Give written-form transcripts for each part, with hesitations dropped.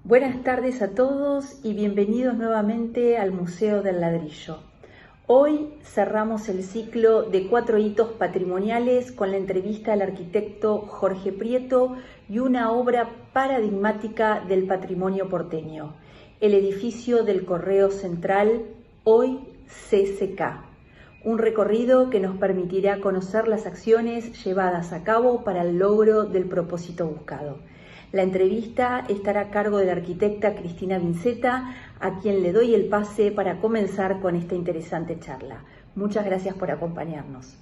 Buenas tardes a todos y bienvenidos nuevamente al Museo del Ladrillo. Hoy cerramos el ciclo de 4 hitos patrimoniales con la entrevista al arquitecto Jorge Prieto y una obra paradigmática del patrimonio porteño, el edificio del Correo Central, hoy CCK. Un recorrido que nos permitirá conocer las acciones llevadas a cabo para el logro del propósito buscado. La entrevista estará a cargo de la arquitecta Cristina Vinceta, a quien le doy el pase para comenzar con esta interesante charla. Muchas gracias por acompañarnos.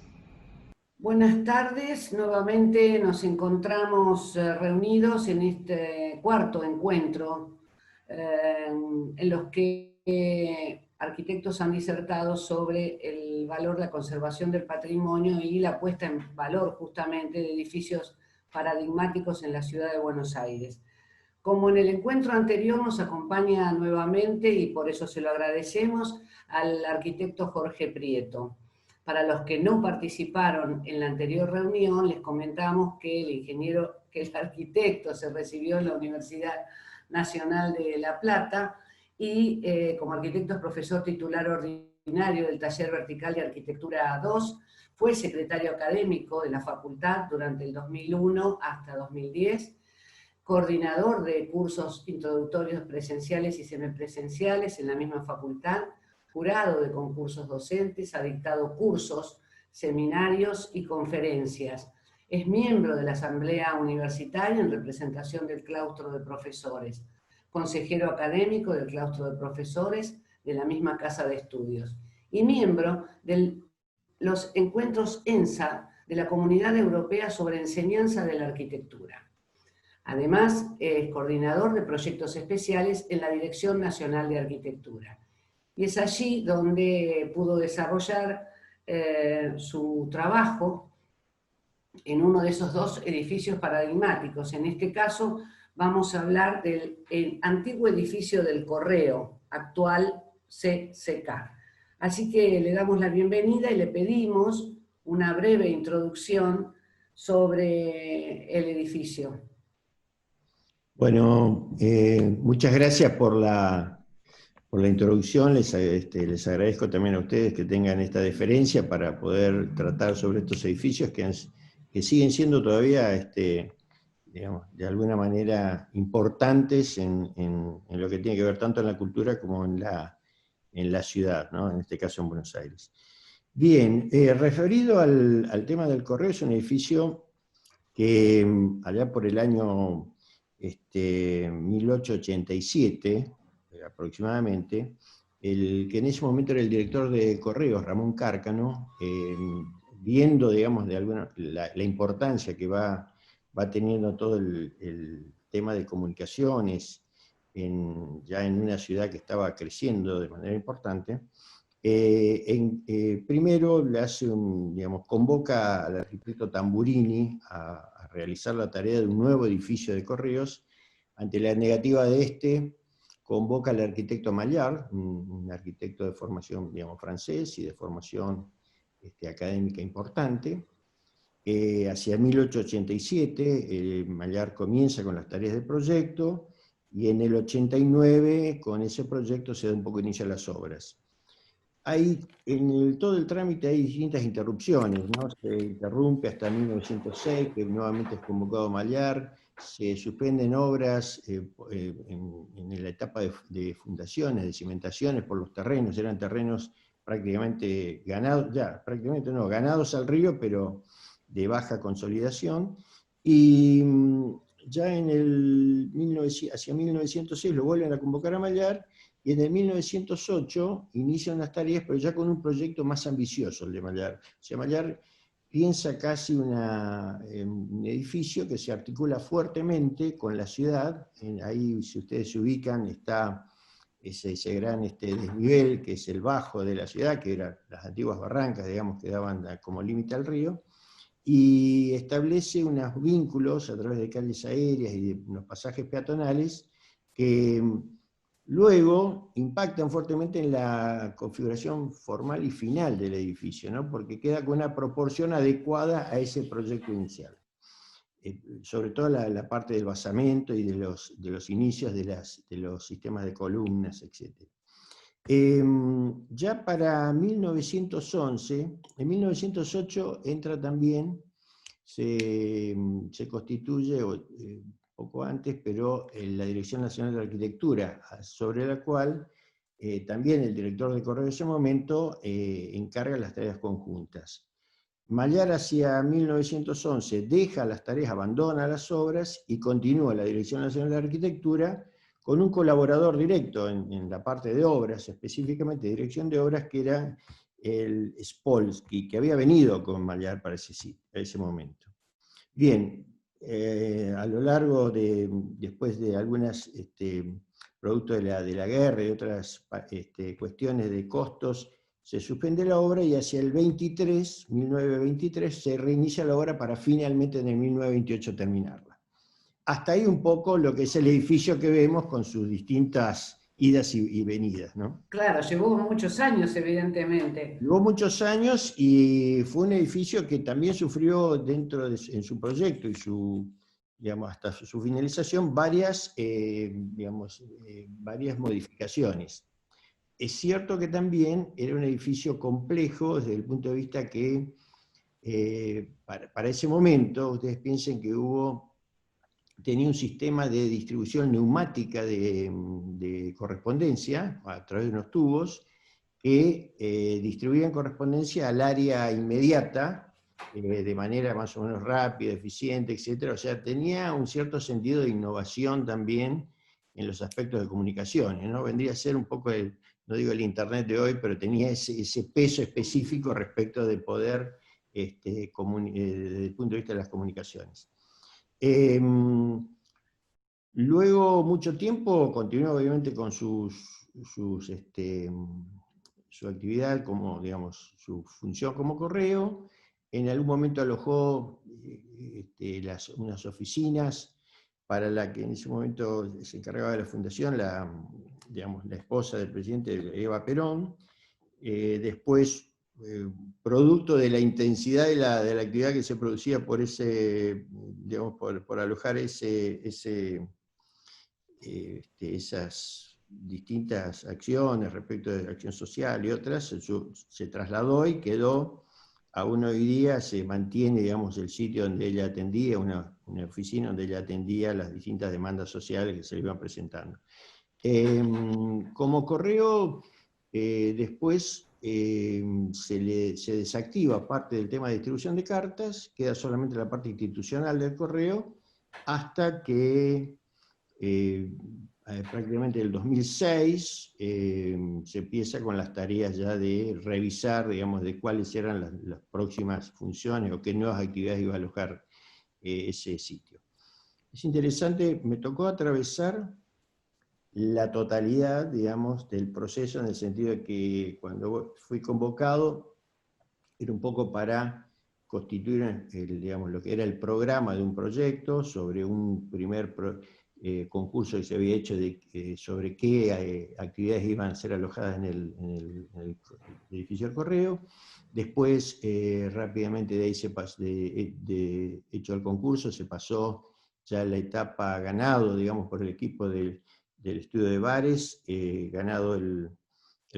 Buenas tardes, nuevamente nos encontramos reunidos en este cuarto encuentro en los que arquitectos han disertado sobre el valor de la conservación del patrimonio y la puesta en valor justamente de edificios paradigmáticos en la ciudad de Buenos Aires. Como en el encuentro anterior nos acompaña nuevamente, y por eso se lo agradecemos, al arquitecto Jorge Prieto. Para los que no participaron en la anterior reunión, les comentamos que el arquitecto se recibió en la Universidad Nacional de La Plata y como arquitecto es profesor titular ordinario del Taller Vertical de Arquitectura 2, fue secretario académico de la facultad durante el 2001 hasta 2010, coordinador de cursos introductorios presenciales y semipresenciales en la misma facultad, jurado de concursos docentes, ha dictado cursos, seminarios y conferencias. Es miembro de la Asamblea Universitaria en representación del claustro de profesores, consejero académico del claustro de profesores de la misma casa de estudios y miembro de los encuentros ENSA de la Comunidad Europea sobre Enseñanza de la Arquitectura. Además, es coordinador de proyectos especiales en la Dirección Nacional de Arquitectura. Y es allí donde pudo desarrollar su trabajo en uno de esos dos edificios paradigmáticos. En este caso, vamos a hablar del antiguo edificio del Correo, actual CCK. Así que le damos la bienvenida y le pedimos una breve introducción sobre el edificio. Bueno, muchas gracias por la introducción. Les agradezco también a ustedes que tengan esta deferencia para poder tratar sobre estos edificios que siguen siendo todavía, digamos, de alguna manera importantes en lo que tiene que ver tanto en la cultura como en la ciudad, ¿no? En este caso en Buenos Aires. Bien, referido al tema del Correo, es un edificio que allá por el año 1887, aproximadamente, el que en ese momento era el director de Correos, Ramón Cárcano, viendo, digamos, la importancia que va teniendo todo el tema de comunicaciones ya en una ciudad que estaba creciendo de manera importante, primero le hace convoca al arquitecto Tamburini a realizar la tarea de un nuevo edificio de Correos. Ante la negativa de convoca al arquitecto Maillard, un arquitecto de formación, digamos, francés y de formación académica importante. Hacia 1887 Maillard comienza con las tareas del proyecto, y en el 89 con ese proyecto se da un poco inicio a las obras. En todo el trámite hay distintas interrupciones, ¿no? Se interrumpe hasta 1906, que nuevamente es convocado Maillard, se suspenden obras en la etapa de fundaciones, de cimentaciones por los terrenos, eran terrenos prácticamente ganados, ganados al río, pero de baja consolidación, y ya hacia 1906 lo vuelven a convocar a Maillard, y en el 1908 inician las tareas, pero ya con un proyecto más ambicioso, el de Maillard. O sea, Maillard piensa casi un edificio que se articula fuertemente con la ciudad. Ahí, si ustedes se ubican, está ese gran desnivel, que es el bajo de la ciudad, que eran las antiguas barrancas, digamos, que daban como límite al río, y establece unos vínculos a través de calles aéreas y de unos pasajes peatonales que luego impactan fuertemente en la configuración formal y final del edificio, ¿no? Porque queda con una proporción adecuada a ese proyecto inicial. sobre todo la parte del basamento y de los inicios de los sistemas de columnas, etc. Ya para 1911, en 1908 entra también, se constituye, poco antes, pero la Dirección Nacional de Arquitectura, sobre la cual también el director de Correo de ese momento encarga las tareas conjuntas. Mallar hacia 1911 deja las tareas, abandona las obras y continúa la Dirección Nacional de Arquitectura con un colaborador directo en la parte de obras, específicamente dirección de obras, que era el Spolsky, que había venido con Mallar para ese momento. Bien, a lo largo después de algunas producto de la guerra y otras cuestiones de costos, se suspende la obra y hacia el 1923, se reinicia la obra para finalmente en el 1928 terminarla. Hasta ahí un poco lo que es el edificio que vemos con sus distintas idas y venidas, ¿no? Claro, llevó muchos años, evidentemente. Llevó muchos años y fue un edificio que también sufrió en su proyecto y digamos, hasta su finalización varias modificaciones. Es cierto que también era un edificio complejo desde el punto de vista que para ese momento, ustedes piensen que tenía un sistema de distribución neumática de correspondencia a través de unos tubos que distribuían correspondencia al área inmediata de manera más o menos rápida, eficiente, etc. O sea, tenía un cierto sentido de innovación también en los aspectos de comunicaciones, ¿no? Vendría a ser un poco, no digo el Internet de hoy, pero tenía ese peso específico respecto de poder, desde el punto de vista de las comunicaciones. Luego, mucho tiempo, continuó obviamente con su actividad, como, digamos, su función como correo. En algún momento alojó unas oficinas para la que en ese momento se encargaba de la fundación la esposa del presidente, Eva Perón. Después, producto de la intensidad de la actividad que se producía por alojar esas distintas acciones respecto de acción social y otras, se trasladó y quedó, aún hoy día se mantiene, digamos, el sitio donde ella atendía, una oficina donde ella atendía las distintas demandas sociales que se le iban presentando. Como correo, después se desactiva parte del tema de distribución de cartas, queda solamente la parte institucional del correo, hasta que prácticamente en el 2006 se empieza con las tareas ya de revisar, digamos, de cuáles eran las próximas funciones o qué nuevas actividades iba a alojar ese sitio. Es interesante, me tocó atravesar la totalidad, digamos, del proceso, en el sentido de que cuando fui convocado era un poco para constituir digamos, lo que era el programa de un proyecto sobre un primer concurso que se había hecho sobre qué actividades iban a ser alojadas en el edificio del correo. Después, rápidamente de ahí hecho el concurso, se pasó ya la etapa ganado, digamos, por el equipo del estudio de bares, ganado el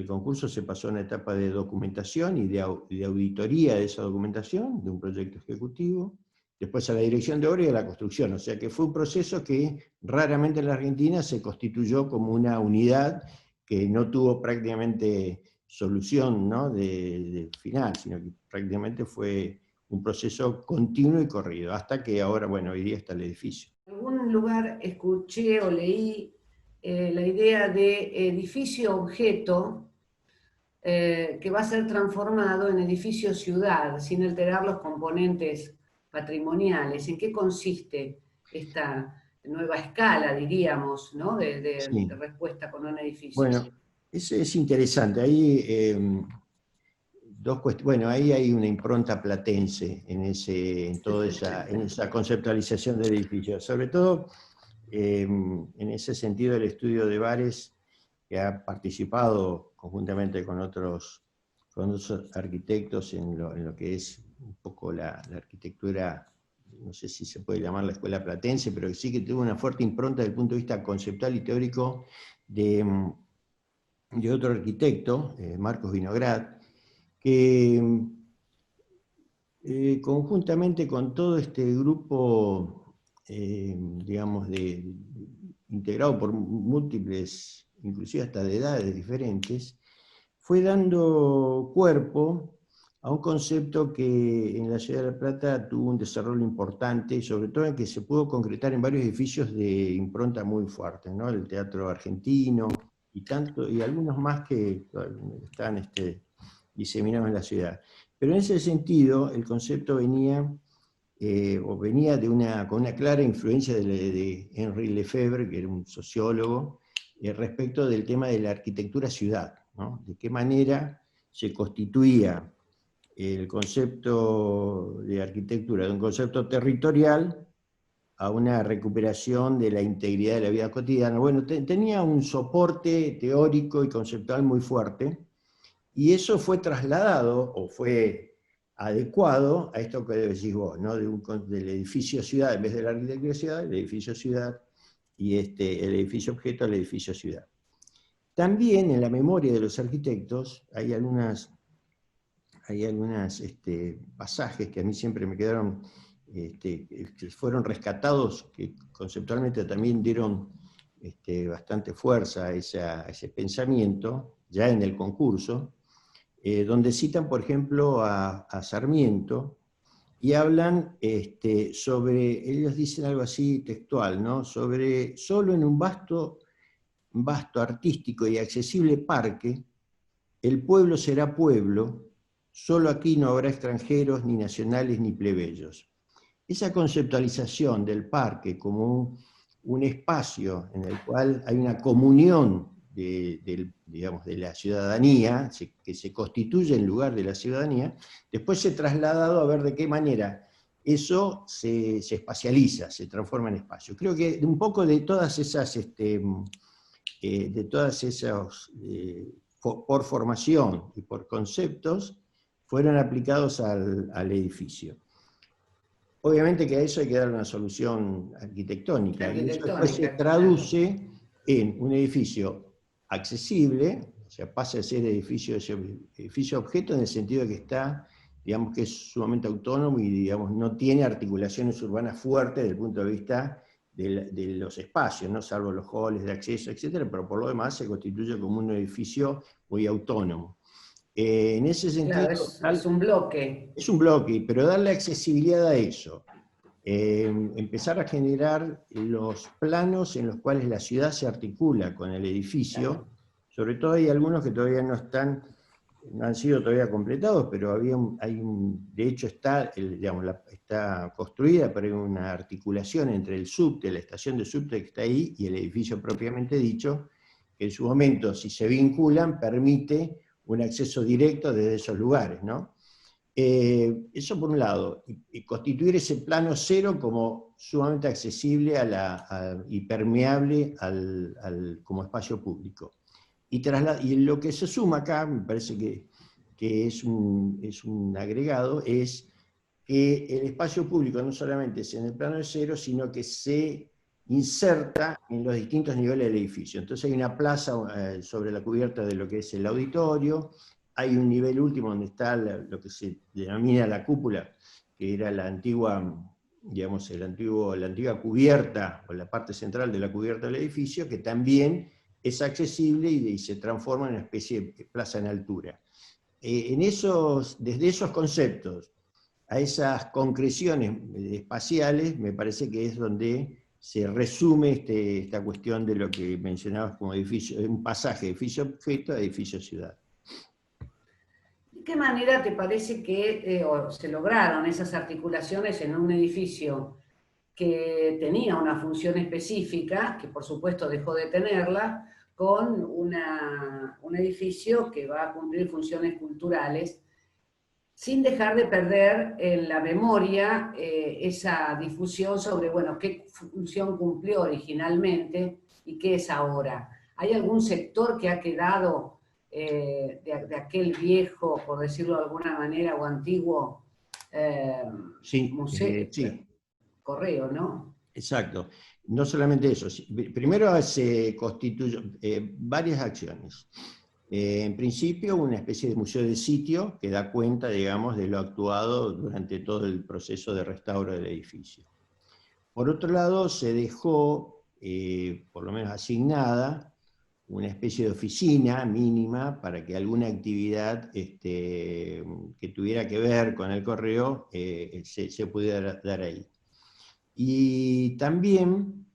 concurso, se pasó a una etapa de documentación y de auditoría de esa documentación, de un proyecto ejecutivo, después a la dirección de obra y a la construcción. O sea que fue un proceso que raramente en la Argentina se constituyó como una unidad que no tuvo prácticamente solución, ¿no?, de final, sino que prácticamente fue un proceso continuo y corrido, hasta que ahora, bueno, hoy día está el edificio. En algún lugar escuché o leí la idea de edificio-objeto que va a ser transformado en edificio-ciudad, sin alterar los componentes patrimoniales. ¿En qué consiste esta nueva escala, diríamos, ¿no?, de respuesta con un edificio? Bueno, eso es interesante. Ahí, bueno, ahí hay una impronta platense en toda esa conceptualización del edificio. Sobre todo, en ese sentido, el estudio de bares, que ha participado conjuntamente con otros arquitectos en lo que es un poco la arquitectura no sé si se puede llamar la escuela platense, pero sí que tuvo una fuerte impronta desde el punto de vista conceptual y teórico de otro arquitecto, Marcos Vinograd, que conjuntamente con todo este grupo, digamos, integrado por múltiples, inclusive hasta de edades diferentes, fue dando cuerpo a un concepto que en la ciudad de La Plata tuvo un desarrollo importante, sobre todo en que se pudo concretar en varios edificios de impronta muy fuerte, ¿no? El Teatro Argentino y algunos más que están diseminados en la ciudad. Pero en ese sentido, el concepto venía con una clara influencia de Henri Lefebvre, que era un sociólogo, respecto del tema de la arquitectura-ciudad, ¿no? De qué manera se constituía el concepto de arquitectura de un concepto territorial a una recuperación de la integridad de la vida cotidiana. Bueno, tenía un soporte teórico y conceptual muy fuerte, y eso fue trasladado, o fue adecuado a esto que decís vos, ¿no? Del edificio ciudad, en vez de la arquitectura ciudad, el edificio ciudad, y el edificio objeto al edificio ciudad. También en la memoria de los arquitectos hay algunas pasajes que a mí siempre me quedaron, que fueron rescatados, que conceptualmente también dieron bastante fuerza a ese pensamiento, ya en el concurso, donde citan, por ejemplo, a Sarmiento, y hablan ellos dicen algo así textual, ¿no? Sobre solo en un vasto artístico y accesible parque, el pueblo será pueblo, solo aquí no habrá extranjeros, ni nacionales, ni plebeyos. Esa conceptualización del parque como un espacio en el cual hay una comunión digamos, de la ciudadanía, que se constituye en lugar de la ciudadanía, después se ha trasladado a ver de qué manera eso se espacializa, se transforma en espacio. Creo que un poco de todas esas, por formación y por conceptos, fueron aplicados al edificio. Obviamente que a eso hay que dar una solución arquitectónica, y eso después se traduce en un edificio accesible, o sea, pasa a ser edificio objeto en el sentido de que está, digamos, que es sumamente autónomo y, digamos, no tiene articulaciones urbanas fuertes desde el punto de vista de los espacios, ¿no? Salvo los halls de acceso, etc., pero por lo demás se constituye como un edificio muy autónomo. En ese sentido, claro, es un bloque. Es un bloque, pero darle accesibilidad a eso, empezar a generar los planos en los cuales la ciudad se articula con el edificio, sobre todo hay algunos que todavía no han sido todavía completados, pero de hecho está construida, pero hay una articulación entre el subte, la estación de subte que está ahí, y el edificio propiamente dicho, que en su momento, si se vinculan, permite un acceso directo desde esos lugares, ¿no? Eso por un lado, y constituir ese plano cero como sumamente accesible y permeable como espacio público. Y lo que se suma acá, me parece que es un agregado, es que el espacio público no solamente es en el plano de cero, sino que se inserta en los distintos niveles del edificio. Entonces hay una plaza sobre la cubierta de lo que es el auditorio, hay un nivel último donde está lo que se denomina la cúpula, que era la antigua, digamos, la antigua cubierta, o la parte central de la cubierta del edificio, que también es accesible y se transforma en una especie de plaza en altura. Desde esos conceptos a esas concreciones espaciales, me parece que es donde se resume esta cuestión de lo que mencionabas como un pasaje de edificio-objeto a edificio-ciudad. ¿De qué manera te parece que se lograron esas articulaciones en un edificio que tenía una función específica, que por supuesto dejó de tenerla, con un edificio que va a cumplir funciones culturales, sin dejar de perder en la memoria esa difusión sobre, bueno, qué función cumplió originalmente y qué es ahora? ¿Hay algún sector que ha quedado de aquel viejo, por decirlo de alguna manera, o antiguo Sí, museo? sí. correo, ¿no? Exacto. No solamente eso. Primero se constituyó varias acciones. En principio, una especie de museo de sitio que da cuenta, digamos, de lo actuado durante todo el proceso de restauro del edificio. Por otro lado, se dejó, por lo menos asignada, una especie de oficina mínima para que alguna actividad que tuviera que ver con el correo se pudiera dar ahí. Y también,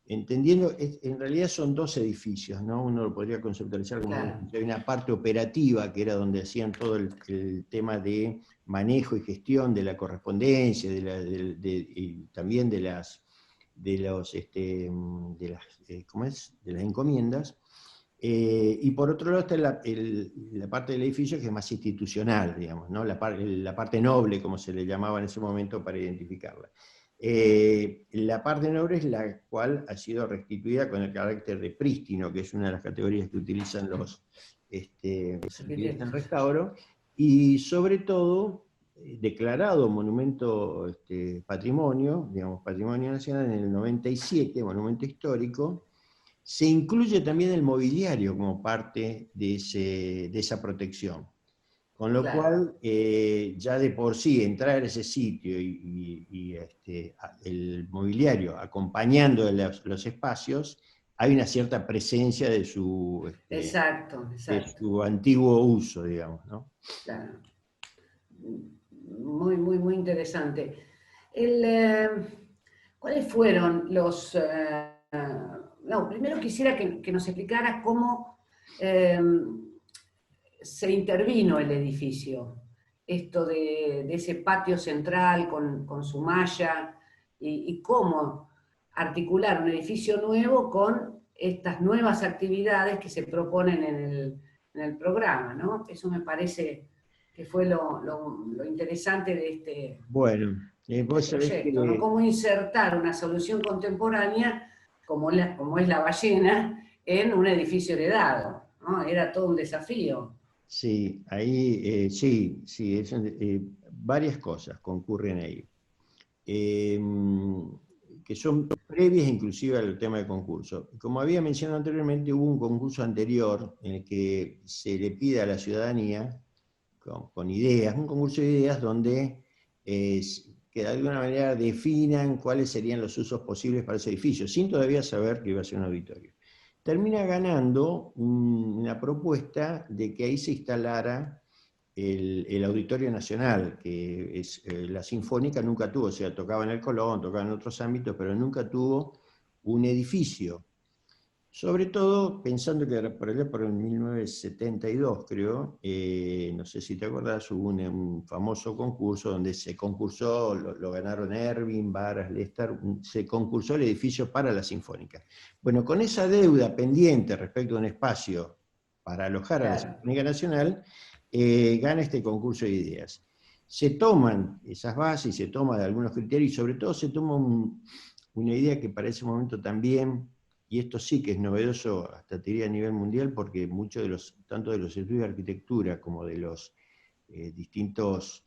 entendiendo, en realidad son dos edificios, ¿no? Uno lo podría conceptualizar como Claro. hay una parte operativa, que era donde hacían todo el tema de manejo y gestión de la correspondencia, y también de las encomiendas. Y por otro lado está la parte del edificio que es más institucional, digamos, ¿no? La parte noble, como se le llamaba en ese momento para identificarla. La parte noble es la cual ha sido restituida con el carácter de prístino, que es una de las categorías que utilizan los en restauro, y sobre todo declarado monumento patrimonio, digamos, patrimonio nacional en el 97, monumento histórico. Se incluye también el mobiliario como parte de esa protección. Con lo cual, ya de por sí, entrar a ese sitio y el mobiliario acompañando los espacios, hay una cierta presencia de su, Exacto. de su antiguo uso, digamos, ¿no? Claro. Muy, muy, muy interesante. ¿Cuáles fueron los... primero quisiera que nos explicara cómo se intervino el edificio. Esto de ese patio central con su malla y cómo articular un edificio nuevo con estas nuevas actividades que se proponen en el programa, ¿no? Eso me parece que fue lo interesante de este vos sabés proyecto, ¿no? Cómo insertar una solución contemporánea como es la ballena en un edificio heredado, ¿no? Era todo un desafío. Sí, ahí sí, varias cosas concurren ahí, que son previas inclusive al tema del concurso. Como había mencionado anteriormente, hubo un concurso anterior en el que se le pide a la ciudadanía, con ideas, un concurso de ideas donde que de alguna manera definan cuáles serían los usos posibles para ese edificio, sin todavía saber que iba a ser un auditorio. Termina ganando una propuesta de que ahí se instalara el Auditorio Nacional, que es la Sinfónica nunca tuvo, o sea, tocaba en el Colón, tocaba en otros ámbitos, pero nunca tuvo un edificio. Sobre todo pensando que por allá por el 1972, creo, no sé si te acordás, hubo un famoso concurso donde se concursó, lo ganaron Erwin, Varas, Lester, se concursó el edificio para la Sinfónica. Bueno, con esa deuda pendiente respecto a un espacio para alojar a la Sinfónica Nacional, gana este concurso de ideas. Se toman esas bases, se toman algunos criterios y sobre todo se toma una idea que para ese momento también, y esto sí que es novedoso, hasta te diría a nivel mundial, porque muchos tanto de los estudios de arquitectura como de los distintos,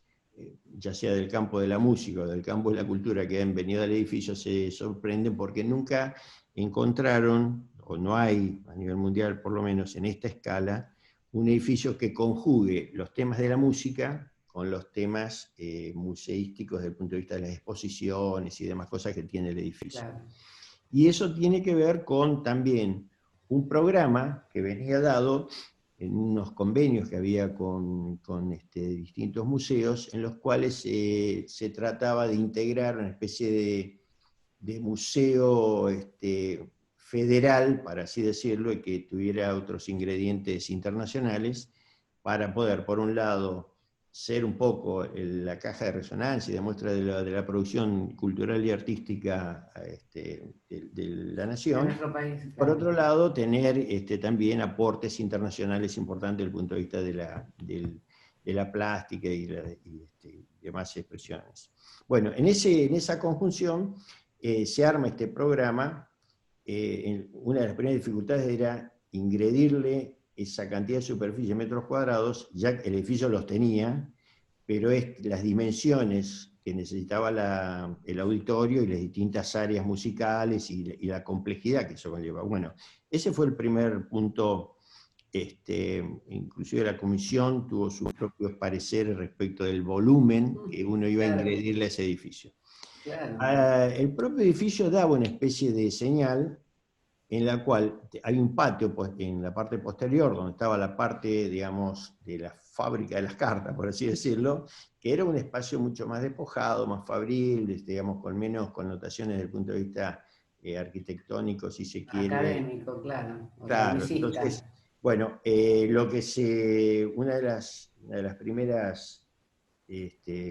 ya sea del campo de la música o del campo de la cultura que han venido al edificio, se sorprenden porque nunca encontraron, o no hay a nivel mundial por lo menos en esta escala, un edificio que conjugue los temas de la música con los temas museísticos desde el punto de vista de las exposiciones y demás cosas que tiene el edificio. Claro. Y eso tiene que ver con también un programa que venía dado en unos convenios que había con distintos museos, en los cuales se trataba de integrar una especie de museo federal, para así decirlo, y que tuviera otros ingredientes internacionales, para poder, por un lado, ser un poco la caja de resonancia y de muestra de la producción cultural y artística de la nación. Nuestro país, claro. Por otro lado, tener también aportes internacionales importantes desde el punto de vista de la plástica y demás expresiones. Bueno, en esa conjunción se arma este programa. Una de las primeras dificultades era ingredirle esa cantidad de superficie, metros cuadrados, ya que el edificio los tenía, pero las dimensiones que necesitaba el auditorio y las distintas áreas musicales y la complejidad que eso conlleva. Bueno, ese fue el primer punto. Inclusive la comisión tuvo sus propios pareceres respecto del volumen que uno iba a ingredirle a ese edificio. Claro. El propio edificio daba una especie de señal en la cual hay un patio en la parte posterior, donde estaba la parte, digamos, de la fábrica de las cartas, por así decirlo, que era un espacio mucho más despojado, más fabril, digamos, con menos connotaciones desde el punto de vista arquitectónico, si se quiere. Académico, claro, o Claro, tecnicista. entonces, bueno, una de las primeras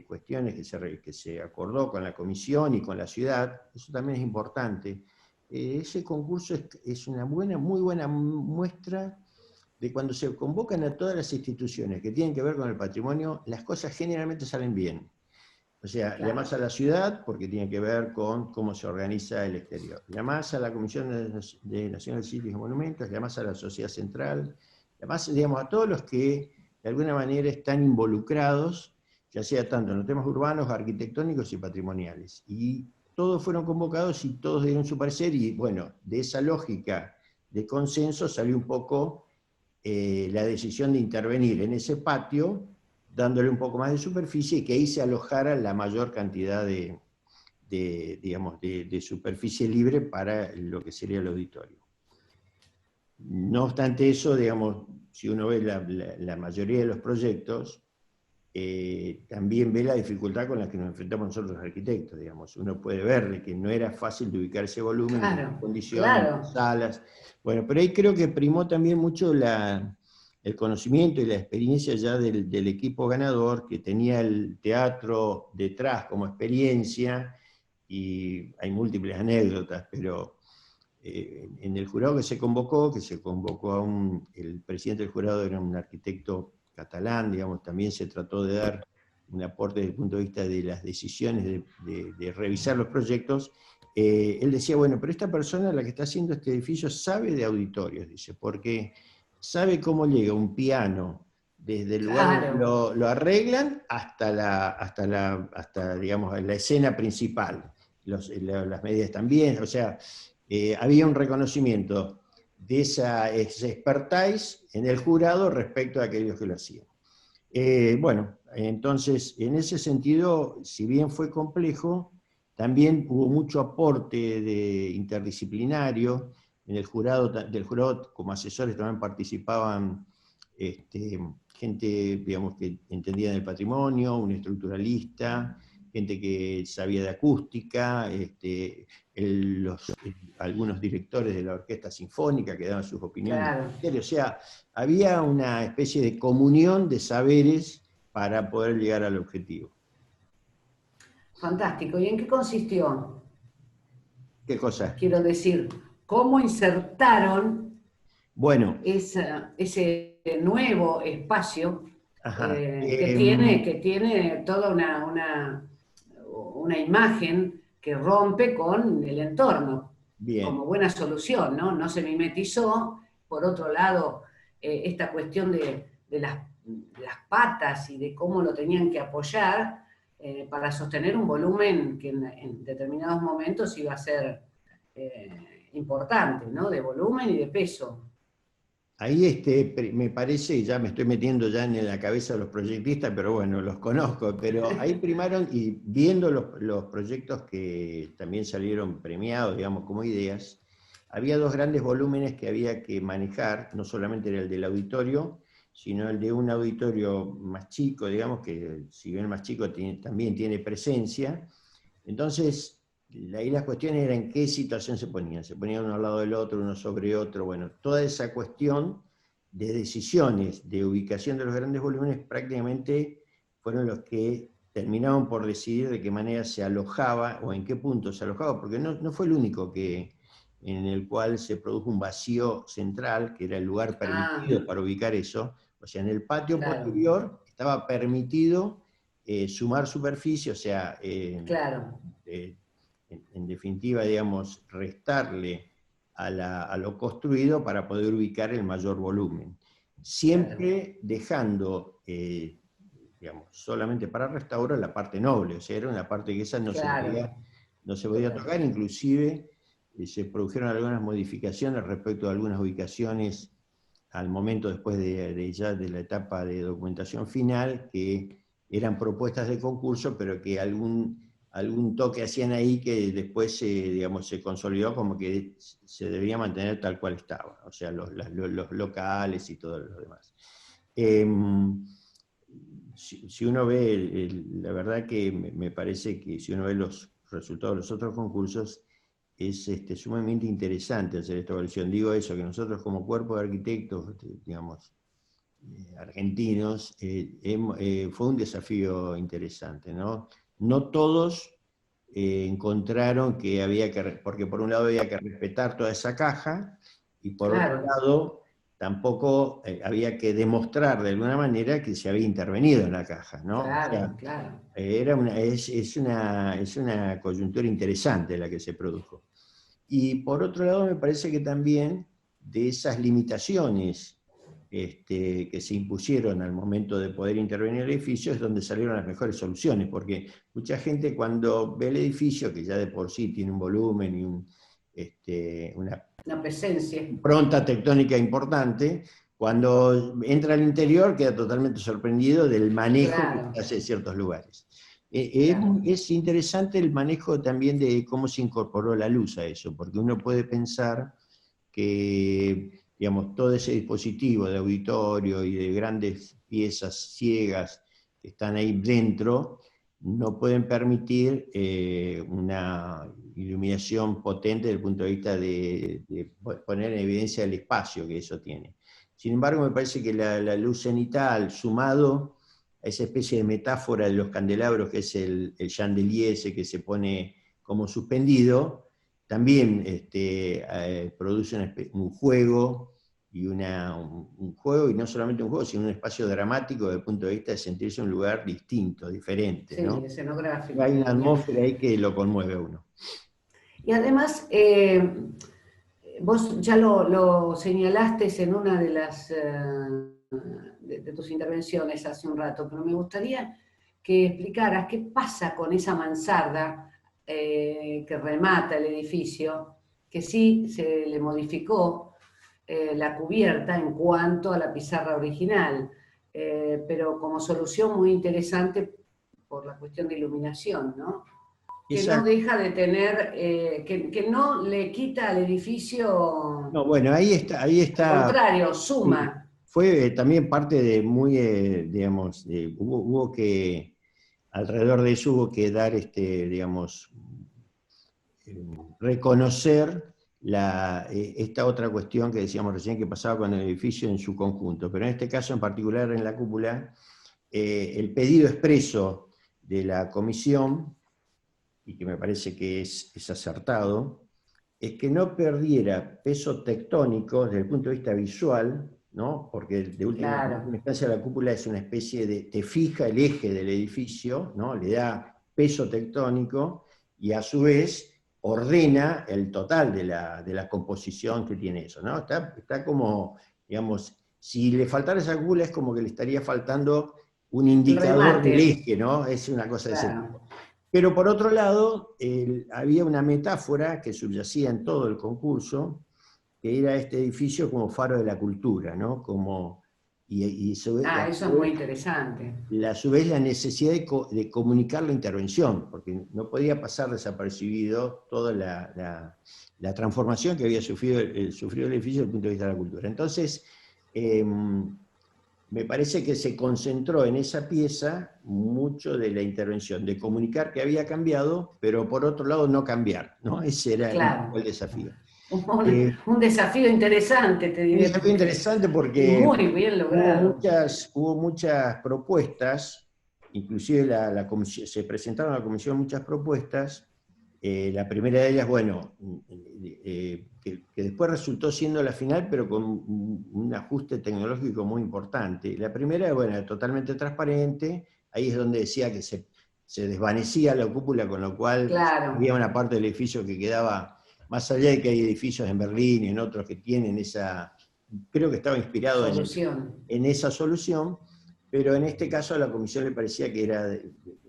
cuestiones que se acordó con la comisión y con la ciudad, eso también es importante. Ese concurso es una muy buena muestra de cuando se convocan a todas las instituciones que tienen que ver con el patrimonio, las cosas generalmente salen bien. O sea, Claro. llamás a la ciudad porque tiene que ver con cómo se organiza el exterior. Llamás a la Comisión de Nacional de Sitios y Monumentos, llamás a la Sociedad Central, llamás, digamos, a todos los que de alguna manera están involucrados, ya sea tanto en los temas urbanos, arquitectónicos y patrimoniales. Y todos fueron convocados y todos dieron su parecer y, bueno, de esa lógica de consenso salió un poco la decisión de intervenir en ese patio, dándole un poco más de superficie y que ahí se alojara la mayor cantidad de superficie libre para lo que sería el auditorio. No obstante eso, digamos, si uno ve la mayoría de los proyectos, también ve la dificultad con la que nos enfrentamos nosotros los arquitectos, digamos. Uno puede ver que no era fácil de ubicar ese volumen, Claro, en condiciones, claro. salas. Bueno, pero ahí creo que primó también mucho el conocimiento y la experiencia ya del equipo ganador, que tenía el teatro detrás como experiencia, y hay múltiples anécdotas, pero en el jurado que se convocó el presidente del jurado era un arquitecto catalán, digamos, también se trató de dar un aporte desde el punto de vista de las decisiones, de revisar los proyectos. Él decía, bueno, pero esta persona, la que está haciendo este edificio, sabe de auditorios, dice, porque sabe cómo llega un piano desde el lugar donde Claro. lo arreglan hasta digamos, la escena principal. Las medidas también, o sea, había un reconocimiento de esa expertise en el jurado respecto a aquellos que lo hacían. Bueno, entonces, en ese sentido, si bien fue complejo, también hubo mucho aporte interdisciplinario. En el jurado, del jurado, como asesores también participaban gente, digamos, que entendía del patrimonio, un estructuralista, gente que sabía de acústica, algunos directores de la orquesta sinfónica que daban sus opiniones. Claro. O sea, había una especie de comunión de saberes para poder llegar al objetivo. Fantástico. ¿Y en qué consistió? ¿Qué cosa? Quiero decir, ¿cómo insertaron Bueno, ese nuevo espacio ajá, que tiene toda una imagen que rompe con el entorno, bien. como buena solución, ¿no? No se mimetizó. Por otro lado, esta cuestión de las patas y de cómo lo tenían que apoyar para sostener un volumen que en determinados momentos iba a ser importante, ¿no? De volumen y de peso. Ahí me parece, ya me estoy metiendo ya en la cabeza de los proyectistas, pero bueno, los conozco, pero ahí primaron, y viendo los proyectos que también salieron premiados, digamos, como ideas, había dos grandes volúmenes que había que manejar, no solamente era el del auditorio, sino el de un auditorio más chico, digamos, que si bien más chico también tiene presencia. Entonces, ahí las cuestiones eran en qué situación se ponían uno al lado del otro, uno sobre otro, bueno, toda esa cuestión de decisiones de ubicación de los grandes volúmenes prácticamente fueron los que terminaban por decidir de qué manera se alojaba o en qué punto se alojaba, porque no fue el único en el cual se produjo un vacío central, que era el lugar permitido para ubicar eso. O sea, en el patio posterior estaba permitido sumar superficie, o sea, en definitiva, digamos, restarle a lo construido para poder ubicar el mayor volumen. Siempre dejando digamos, solamente para restauro la parte noble, o sea, era una parte que esa no Claro. no se podía tocar, inclusive se produjeron algunas modificaciones respecto a algunas ubicaciones al momento después ya de la etapa de documentación final, que eran propuestas de concurso, pero que algún toque hacían ahí que después digamos, se consolidó como que se debía mantener tal cual estaba, o sea, los locales y todo lo demás. Si uno ve, la verdad que me parece que si uno ve los resultados de los otros concursos, es sumamente interesante hacer esta evaluación. Digo eso, que nosotros como cuerpo de arquitectos, digamos, argentinos, fue un desafío interesante, ¿no? No todos encontraron que había porque por un lado había que respetar toda esa caja, y por otro lado tampoco había que demostrar de alguna manera que se había intervenido en la caja, ¿no? Claro, O sea, claro. es una coyuntura interesante la que se produjo. Y por otro lado me parece que también de esas limitaciones que se impusieron al momento de poder intervenir en el edificio es donde salieron las mejores soluciones, porque mucha gente cuando ve el edificio, que ya de por sí tiene un volumen y una presencia. impronta tectónica importante, cuando entra al interior queda totalmente sorprendido del manejo que se hace de ciertos lugares. Es interesante el manejo también de cómo se incorporó la luz a eso, porque uno puede pensar que, digamos, todo ese dispositivo de auditorio y de grandes piezas ciegas que están ahí dentro no pueden permitir una iluminación potente desde el punto de vista de poner en evidencia el espacio que eso tiene. Sin embargo, me parece que la luz cenital, sumado a esa especie de metáfora de los candelabros, que es el chandelier ese que se pone como suspendido, también produce un juego, y un juego, y no solamente un juego, sino un espacio dramático desde el punto de vista de sentirse en un lugar distinto, diferente, Sí, ¿no? escenográfico. Hay una atmósfera ahí que lo conmueve a uno. Y además, vos ya lo señalaste en una de las de tus intervenciones hace un rato, pero me gustaría que explicaras qué pasa con esa mansarda que remata el edificio, que sí se le modificó la cubierta en cuanto a la pizarra original, pero como solución muy interesante por la cuestión de iluminación, ¿no? Que no deja de tener, que no le quita al edificio. No, bueno, ahí está. Al contrario, suma. Fue también parte de muy, digamos, hubo que, alrededor de eso hubo que dar, digamos, reconocer esta otra cuestión que decíamos recién que pasaba con el edificio en su conjunto, pero en este caso en particular en la cúpula, el pedido expreso de la comisión, y que me parece que es acertado, es que no perdiera peso tectónico desde el punto de vista visual, ¿no? Porque de última instancia la cúpula es una especie te fija el eje del edificio, ¿no? Le da peso tectónico y a su vez ordena el total de la composición que tiene eso, ¿no? Está como, digamos, si le faltara esa cúpula es como que le estaría faltando un indicador del eje, ¿no? Es una cosa de ese tipo. Pero por otro lado, había una metáfora que subyacía en todo el concurso, que era este edificio como faro de la cultura, ¿no? Eso es muy interesante. A su vez la necesidad de comunicar la intervención, porque no podía pasar desapercibido toda la transformación que había sufrido el edificio desde el punto de vista de la cultura. Entonces, me parece que se concentró en esa pieza mucho de la intervención, de comunicar que había cambiado, pero por otro lado no cambiar, ¿no? Ese era el desafío. Un desafío interesante, te diré. Un desafío interesante porque muy bien logrado. Hubo muchas propuestas, inclusive se presentaron a la comisión muchas propuestas. La primera de ellas, bueno, que después resultó siendo la final, pero con un ajuste tecnológico muy importante. La primera, bueno, totalmente transparente, ahí es donde decía que se desvanecía la cúpula, con lo cual había una parte del edificio que quedaba, más allá de que hay edificios en Berlín y en otros que tienen esa, creo que estaba inspirado en esa solución. pero en este caso a la comisión le parecía que era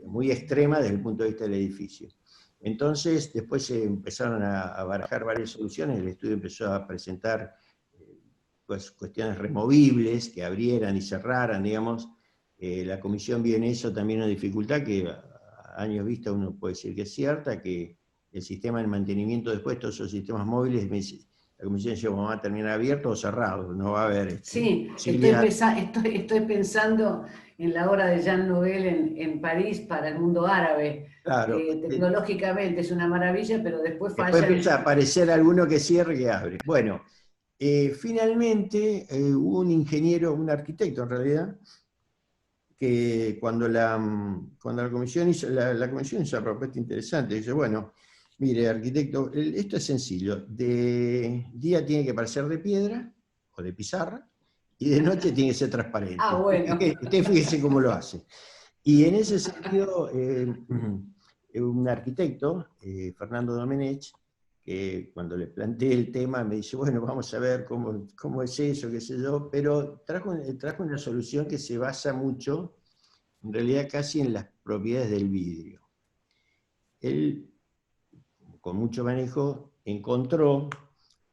muy extrema desde el punto de vista del edificio. Entonces, después se empezaron a barajar varias soluciones, el estudio empezó a presentar pues, cuestiones removibles, que abrieran y cerraran, digamos. La comisión vio en eso también una dificultad que a años vista uno puede decir que es cierta, que el sistema de mantenimiento después, todos esos sistemas móviles, la comisión dice, vamos a terminar abierto o cerrado, no va a haber Sí, posibilidad. estoy pensando en la obra de Jean Nouvel en París para el mundo árabe. Claro. Tecnológicamente es una maravilla, pero después Después falla empieza a aparecer alguno que cierre y que abre. Bueno, finalmente hubo un ingeniero, un arquitecto en realidad, que cuando la comisión hizo la comisión hizo una propuesta interesante, dice, bueno, mire, arquitecto, esto es sencillo, de día tiene que parecer de piedra o de pizarra, y de noche tiene que ser transparente. bueno. Usted fíjese cómo lo hace. Y en ese sentido, un arquitecto, Fernando Domenech, que cuando le planteé el tema me dice, bueno, vamos a ver cómo es eso, qué sé yo, pero trajo una solución que se basa mucho, en realidad casi en las propiedades del vidrio. Él, con mucho manejo, encontró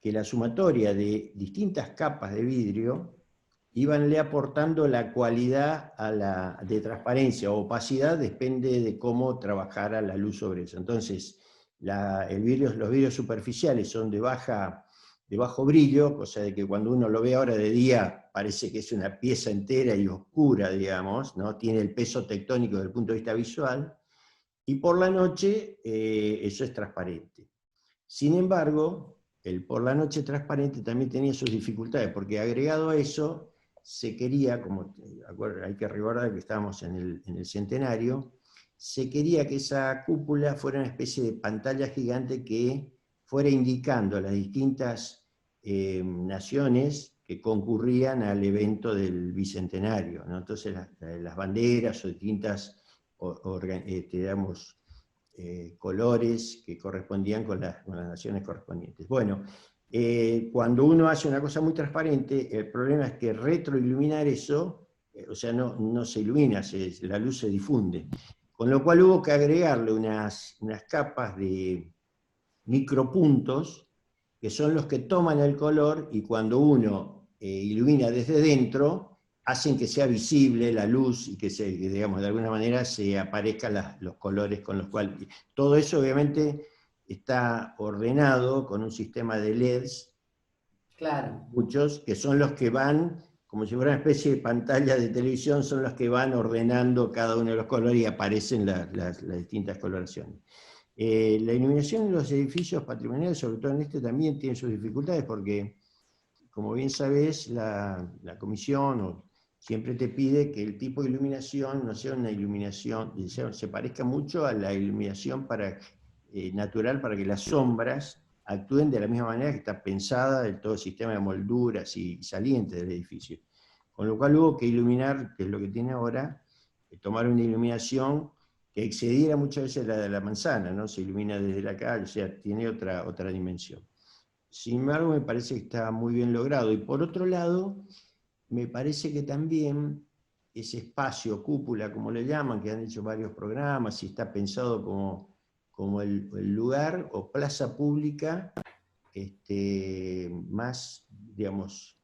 que la sumatoria de distintas capas de vidrio ibanle aportando la cualidad de transparencia o opacidad, depende de cómo trabajara la luz sobre eso. Entonces, los vidrios superficiales son de bajo brillo, cosa de que cuando uno lo ve ahora de día parece que es una pieza entera y oscura, digamos, ¿no? Tiene el peso tectónico desde el punto de vista visual, y por la noche eso es transparente. Sin embargo, el por la noche transparente también tenía sus dificultades, porque agregado a eso, se quería, como hay que recordar que estábamos en el centenario, se quería que esa cúpula fuera una especie de pantalla gigante que fuera indicando a las distintas naciones que concurrían al evento del Bicentenario, ¿no? Entonces las banderas o distintas, digamos, colores que correspondían con las naciones correspondientes. Bueno, cuando uno hace una cosa muy transparente, el problema es que retroiluminar eso, o sea, no se ilumina, la luz se difunde. Con lo cual hubo que agregarle unas capas de micropuntos, que son los que toman el color, y cuando uno ilumina desde dentro, hacen que sea visible la luz y que digamos, de alguna manera se aparezcan los colores con los cuales... Todo eso obviamente está ordenado con un sistema de LEDs, Claro. muchos, que son los que van, como si fuera una especie de pantalla de televisión, son los que van ordenando cada uno de los colores y aparecen las distintas coloraciones. La iluminación en los edificios patrimoniales, sobre todo en este, también tiene sus dificultades porque, como bien sabés, la comisión siempre te pide que el tipo de iluminación no sea una iluminación, se parezca mucho a la iluminación natural, para que las sombras actúen de la misma manera que está pensada en todo el sistema de molduras y salientes del edificio. Con lo cual hubo que iluminar, que es lo que tiene ahora, tomar una iluminación que excediera muchas veces la de la manzana, ¿no? Se ilumina desde la calle, o sea, tiene otra dimensión. Sin embargo, me parece que está muy bien logrado. Y por otro lado, me parece que también ese espacio, cúpula, como le llaman, que han hecho varios programas y está pensado como el lugar o plaza pública más, digamos,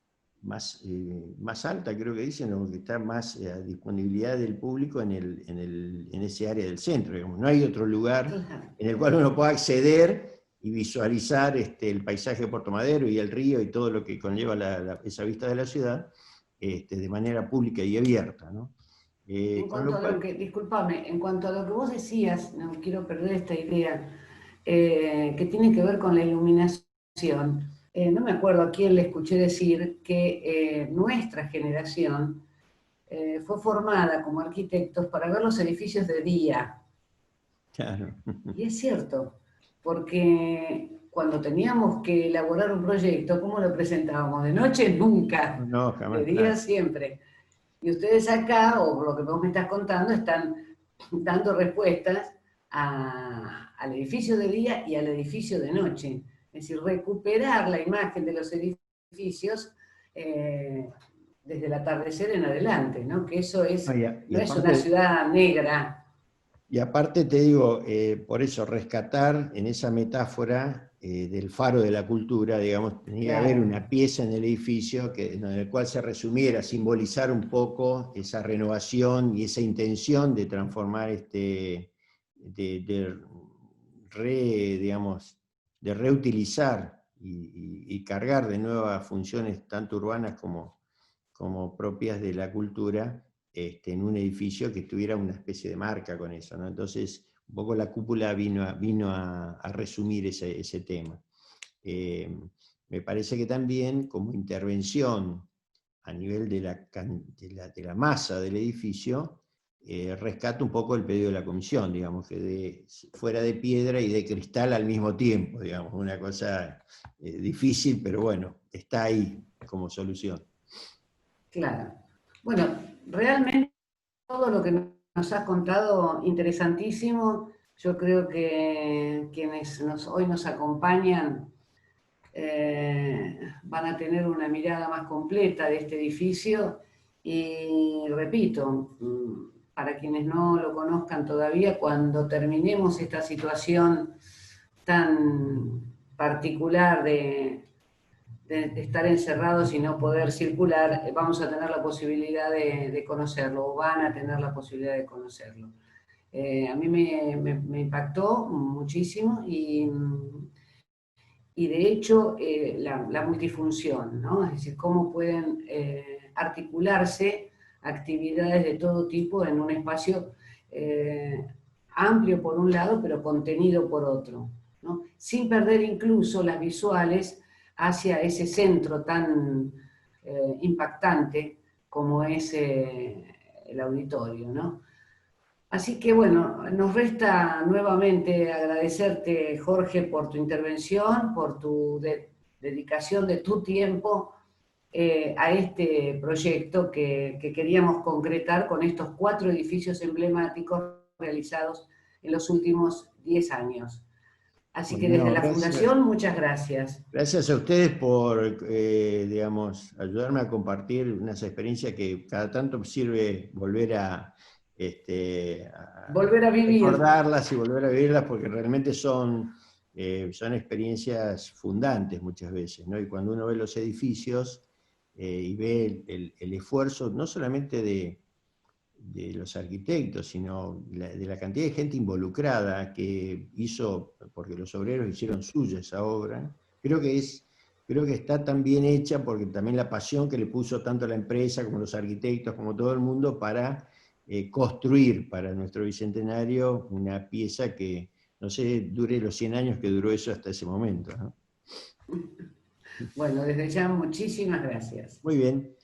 más alta, creo que dicen, o que está más a disponibilidad del público en ese área del centro. Digamos. No hay otro lugar en el cual uno pueda acceder y visualizar el paisaje de Puerto Madero y el río y todo lo que conlleva esa vista de la ciudad de manera pública y abierta, ¿no? Discúlpame, en cuanto a lo que vos decías, no quiero perder esta idea, que tiene que ver con la iluminación. No me acuerdo a quién le escuché decir que nuestra generación fue formada como arquitectos para ver los edificios de día. Claro. Y es cierto, porque cuando teníamos que elaborar un proyecto, ¿cómo lo presentábamos? De noche nunca, No, jamás, de día claro. siempre. Y ustedes acá, o por lo que vos me estás contando, están dando respuestas al edificio de día y al edificio de noche. Es decir, recuperar la imagen de los edificios desde el atardecer en adelante, ¿no? Que eso es, Y no es una aparte, ciudad negra. y aparte te digo, por eso, rescatar en esa metáfora del faro de la cultura, digamos, tenía que haber Claro, una pieza en el edificio en el cual se resumiera, simbolizar un poco esa renovación y esa intención de transformar de digamos, de reutilizar y cargar de nuevas funciones tanto urbanas como propias de la cultura, en un edificio que tuviera una especie de marca con eso, ¿no? Entonces, un poco la cúpula vino a resumir ese tema. Me parece que también como intervención a nivel de la masa del edificio, rescata un poco el pedido de la comisión, digamos, que fuera de piedra y de cristal al mismo tiempo, digamos, una cosa difícil, pero bueno, está ahí como solución. claro. Bueno, realmente todo lo que nos has contado, interesantísimo. Yo creo que quienes hoy nos acompañan van a tener una mirada más completa de este edificio y repito, para quienes no lo conozcan todavía, cuando terminemos esta situación tan particular de estar encerrados y no poder circular, vamos a tener la posibilidad de conocerlo, o van a tener la posibilidad de conocerlo. A mí me impactó muchísimo y de hecho la multifunción, ¿no? Es decir, cómo pueden articularse actividades de todo tipo en un espacio amplio por un lado, pero contenido por otro, ¿no? Sin perder incluso las visuales hacia ese centro tan impactante como es el auditorio, ¿no? Así que bueno, nos resta nuevamente agradecerte, Jorge, por tu intervención, por tu dedicación de tu tiempo a este proyecto que queríamos concretar con estos 4 edificios emblemáticos realizados en los últimos 10 años. Así que desde Bueno, la gracias. Fundación, muchas gracias. Gracias a ustedes por, digamos, ayudarme a compartir unas experiencias que cada tanto sirve volver a Volver a vivir. recordarlas y volver a vivirlas, porque realmente son experiencias fundantes muchas veces, ¿no? Y cuando uno ve los edificios y ve el esfuerzo, no solamente de los arquitectos, sino de la cantidad de gente involucrada que hizo, porque los obreros hicieron suya esa obra, creo que está tan bien hecha porque también la pasión que le puso tanto la empresa como los arquitectos, como todo el mundo, para construir para nuestro bicentenario una pieza que, no sé, dure los 100 años que duró eso hasta ese momento, ¿no? Bueno, desde ya muchísimas gracias. Muy bien.